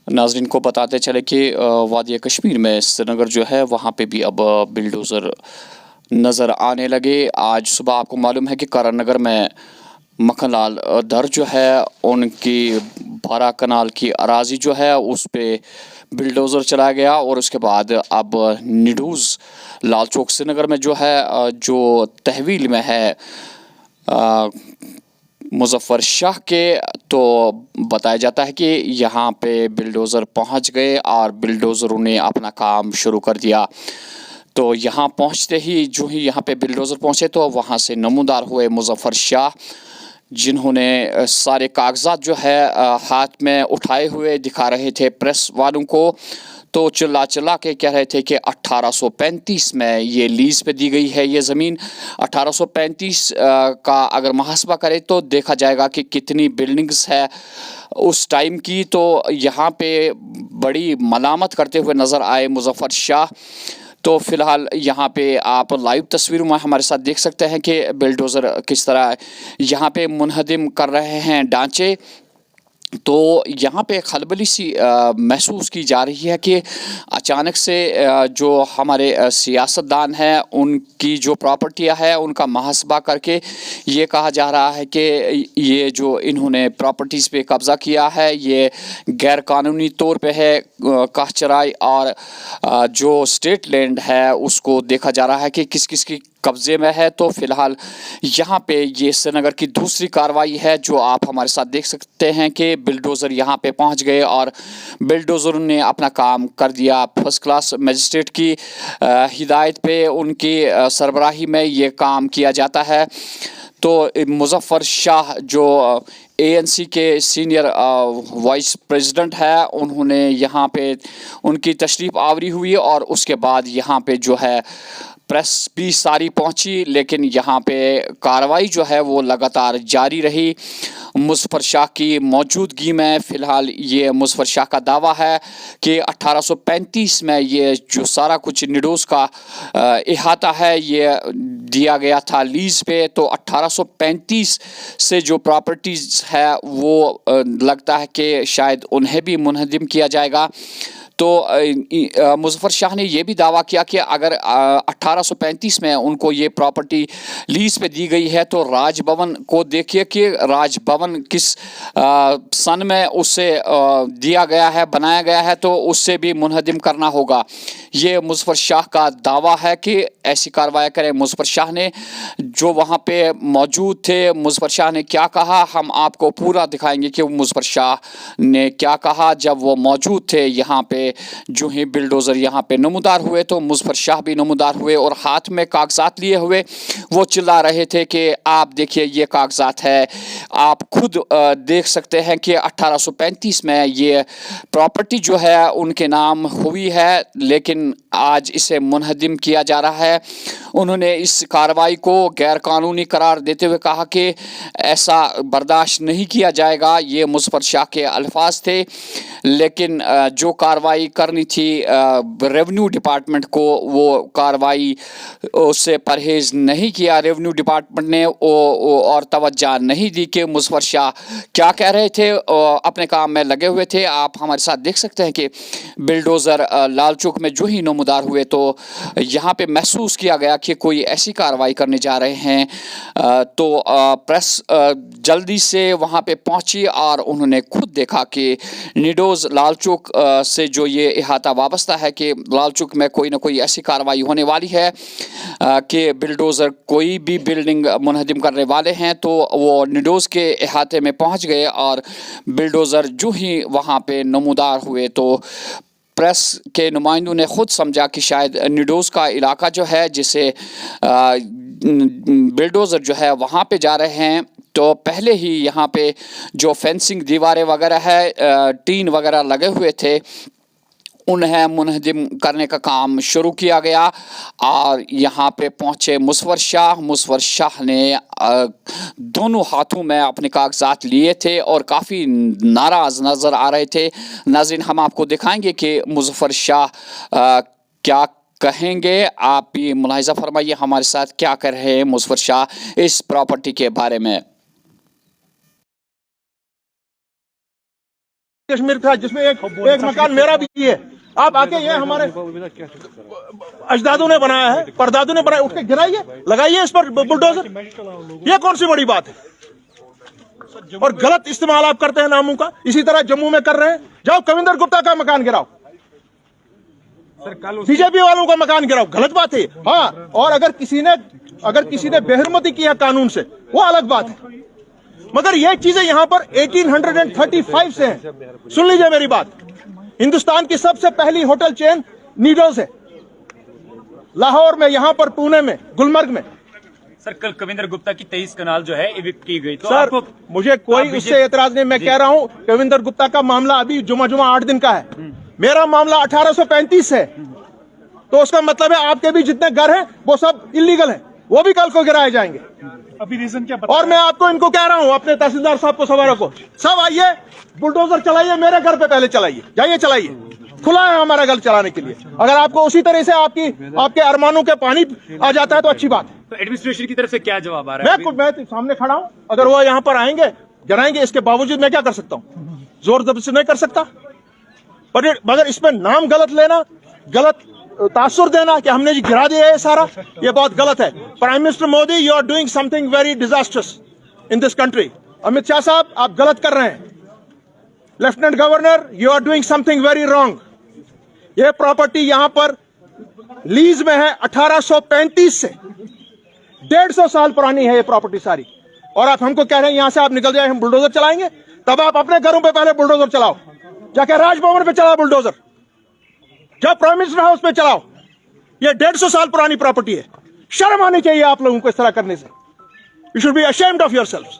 नाज़रीन को बताते चले कि वादी कश्मीर में श्रीनगर जो है वहाँ पे भी अब बिल्डोज़र नज़र आने लगे। आज सुबह आपको मालूम है कि करन नगर में मक्खन लाल दर जो है उनकी 12 कनाल की अराजी जो है उस पे बिल्डोज़र चला गया और उसके बाद अब निडूज़ लाल चौक श्रीनगर में जो है जो तहवील में है मुज़फ़्फ़र शाह के, तो बताया जाता है कि यहाँ पे बिल्डोज़र पहुँच गए और बिल्डोज़रों ने अपना काम शुरू कर दिया। तो यहाँ पहुँचते ही जो ही यहाँ पे बिल्डोज़र पहुँचे तो वहाँ से नमूदार हुए मुज़फ़्फ़र शाह, जिन्होंने सारे कागजात जो है हाथ में उठाए हुए दिखा रहे थे प्रेस वालों को। तो चिल्ला चिल्ला के कह रहे थे कि 1835 में ये लीज़ पे दी गई है ये ज़मीन। 1835 का अगर मुहासबा करें तो देखा जाएगा कि कितनी बिल्डिंग्स है उस टाइम की। तो यहाँ पे बड़ी मलामत करते हुए नज़र आए मुज़फ़्फ़र शाह। तो फ़िलहाल यहाँ पे आप लाइव तस्वीरों में हमारे साथ देख सकते हैं कि बिल्डोज़र किस तरह यहाँ पे मुनहदिम कर रहे हैं ढांचे। तो यहाँ पे खलबली सी महसूस की जा रही है कि अचानक से जो हमारे सियासतदान हैं उनकी जो प्रॉपर्टियाँ हैं उनका मुहासबा करके ये कहा जा रहा है कि ये जो इन्होंने प्रॉपर्टीज़ पे कब्ज़ा किया है ये गैर कानूनी तौर पे है। काह चराई और जो स्टेट लैंड है उसको देखा जा रहा है कि किस किस की कब्ज़े में है। तो फ़िलहाल यहाँ पे ये श्रीनगर की दूसरी कार्रवाई है जो आप हमारे साथ देख सकते हैं कि बिल्डोज़र यहाँ पे पहुँच गए और बिल्डोज़र ने अपना काम कर दिया। फर्स्ट क्लास मजिस्ट्रेट की हिदायत पे उनकी सरबराही में ये काम किया जाता है। तो मुज़फ़्फ़र शाह जो ANC के सीनियर वाइस प्रेसिडेंट है उन्होंने यहाँ पे उनकी तशरीफ़ आवरी हुई और उसके बाद यहाँ पे जो है प्रेस भी सारी पहुंची, लेकिन यहाँ पे कार्रवाई जो है वो लगातार जारी रही मुज़फ़्फ़र शाह की मौजूदगी में। फ़िलहाल ये मुज़फ़्फ़र शाह का दावा है कि 1835 में ये जो सारा कुछ निडोज़ का इहाता है ये दिया गया था लीज़ पे। तो 1835 से जो प्रॉपर्टीज़ है वो लगता है कि शायद उन्हें भी मुनहदिम किया जाएगा। तो मुज़फ़्फ़र शाह ने ये भी दावा किया कि अगर 1835 में उनको ये प्रॉपर्टी लीज़ पे दी गई है तो राजभवन को देखिए कि राजभवन किस सन में उससे दिया गया है, बनाया गया है, तो उससे भी मुनहदिम करना होगा। ये मुज़फ़्फ़र शाह का दावा है कि ऐसी कार्रवाई करें। मुज़फ़्फ़र शाह ने जो वहाँ पे मौजूद थे, मुज़फ़्फ़र शाह ने क्या कहा हम आपको पूरा दिखाएंगे कि मुज़फ़्फ़र शाह ने क्या कहा जब वो मौजूद थे यहाँ पे। जो ही बिल्डोज़र यहाँ पे नमूदार हुए तो मुज़फ़्फ़र शाह भी नमूदार हुए और हाथ में कागजात लिए हुए वो चिल्ला रहे थे कि आप देखिए ये कागजात है, आप खुद देख सकते हैं कि 1835 में ये प्रॉपर्टी जो है उनके नाम हुई है, लेकिन आज इसे मुनहदिम किया जा रहा है। उन्होंने इस कार्रवाई को गैर कानूनी करार देते हुए कहा कि ऐसा बर्दाश्त नहीं किया जाएगा। ये मुज़फ़्फ़र शाह के अल्फाज थे, लेकिन जो कार्रवाई करनी थी रेवेन्यू डिपार्टमेंट को वो कार्रवाई उससे परहेज़ नहीं किया रेवेन्यू डिपार्टमेंट ने और तवज्जो नहीं दी कि मुज़फ़्फ़र शाह क्या कह रहे थे, अपने काम में लगे हुए थे। आप हमारे साथ देख सकते हैं कि बिल्डोज़र लाल चौक में जो ही नमूदार हुए तो यहाँ पे महसूस किया गया कि कोई ऐसी कार्रवाई करने जा रहे हैं। तो प्रेस जल्दी से वहाँ पे पहुँची और उन्होंने खुद देखा कि निडोज़ लाल चौक से जो ये इहाता वाबस्ता है कि लाल चौक में कोई ना कोई ऐसी कार्रवाई होने वाली है कि बिल्डोज़र कोई भी बिल्डिंग मुनहदिम करने वाले हैं। तो वो निडोज़ के इहाते में पहुंच गए और बिल्डोज़र जो ही वहाँ पे नमूदार हुए तो प्रेस के नुमाइंदों ने ख़ुद समझा कि शायद निडोज़ का इलाका जो है जिसे बिल्डोज़र जो है वहाँ पे जा रहे हैं, तो पहले ही यहाँ पे जो फेंसिंग दीवारें वगैरह है, टीन वगैरह लगे हुए थे, उन्हें मुनहदिम करने का काम शुरू किया गया। और यहाँ पे पहुँचे मुज़फ़्फ़र शाह ने दोनों हाथों में अपने कागजात लिए थे और काफ़ी नाराज़ नज़र आ रहे थे। नाज़रीन, हम आपको दिखाएंगे कि मुज़फ़्फ़र शाह क्या कहेंगे। आप भी मुलाहिज़ा फरमाइए हमारे साथ क्या कर रहे हैं मुज़फ़्फ़र शाह इस प्रॉपर्टी के बारे में। कश्मीर था जिसमें एक मकान मेरा भी है। आप आके ये हमारे अजदादों ने बनाया है, परदादों ने बनाया, उठ के गिराइए, लगाइए इस पर बुलडोजर। ये कौन सी बड़ी बात है? और गलत इस्तेमाल आप करते हैं नामों का, इसी तरह जम्मू में कर रहे हैं। जाओ कविंदर गुप्ता का मकान गिराओ, बीजेपी वालों का मकान गिराओ, गलत बात है। हाँ, और अगर किसी ने बेहरमती किया कानून से, वो अलग बात है, मगर ये चीजें यहां पर 1835 से हैं। सुन लीजिए मेरी बात, हिंदुस्तान की सबसे पहली होटल चेन नीडोज है, लाहौर में, यहां पर पुणे में, गुलमर्ग में। सर, कल कविंदर गुप्ता की 23 कनाल जो है इविक्ट की गई, तो सर मुझे कोई उससे एतराज नहीं। मैं कह रहा हूं कविंदर गुप्ता का मामला अभी जुमा 8 दिन का है, मेरा मामला 1835 है। तो उसका मतलब है आपके भी जितने घर हैं वो सब इलीगल हैं, वो भी कल को गिराए जाएंगे। अभी रीजन क्या और मैं आपको इनको कह रहा हूं, अपने तहसीलदार साहब को सवारों को, सब आइए बुलडोजर चलाइए, मेरे घर पे पहले चलाइए, जाइए चलाइए, खुला है हमारा घर चलाने के लिए। अगर आपको उसी तरह से आपके अरमानों के पानी आ जाता है तो अच्छी बात है। तो एडमिनिस्ट्रेशन की तरफ से क्या जवाब आ रहा है? मैं सामने खड़ा हूं, अगर वो यहाँ पर आएंगे गिराएंगे, इसके बावजूद मैं क्या कर सकता हूँ? जोर जबरदस्ती नहीं कर सकता। मगर इसमें नाम गलत लेना, गलत तासुर देना कि हमने जी गिरा दिया है सारा, ये बहुत गलत है। Prime minister Modi, you are doing something very disasters in this country. Amit Shah साहब, आप गलत कर रहे हैं। Lieutenant governor, you are doing something very wrong. ये प्रॉपर्टी यहां पर लीज में है 1835 से, 150 साल पुरानी है ये प्रॉपर्टी सारी, और आप हमको कह रहे हैं यहां से आप निकल जाए, हम बुलडोजर चलाएंगे। तब आप अपने घरों पे पहले बुलडोजर चलाओ, जाके राजभवन पे चलाओ बुलडोजर, जब प्राइम मिनिस्टर हाउस पे चलाओ। ये 150 साल पुरानी प्रॉपर्टी है, शर्म आनी चाहिए आप लोगों को इस तरह करने से। You should be ashamed of yourselves.